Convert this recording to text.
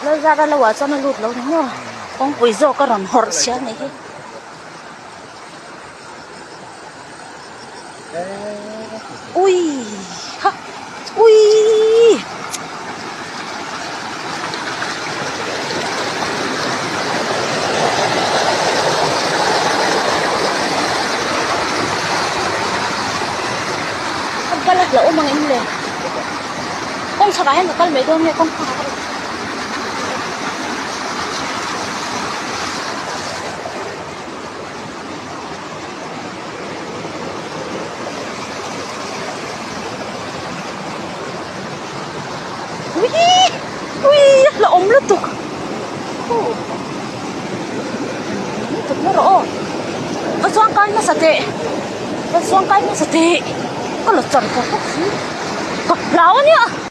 lỡ ra ra lâu cho nó lụt lâu nữa con quỷ rô có ròn hột xíu này chứ ui ha ui con balat lỗ mang em lên con sao cái mà con mấy đôi nghe con phá ui ui là ống lứt tục tục nó rõ nó xoang cái nó sạch tệ nó xoang cái nó sạch tệ có lột tròn có phúc khí gặp láo nhá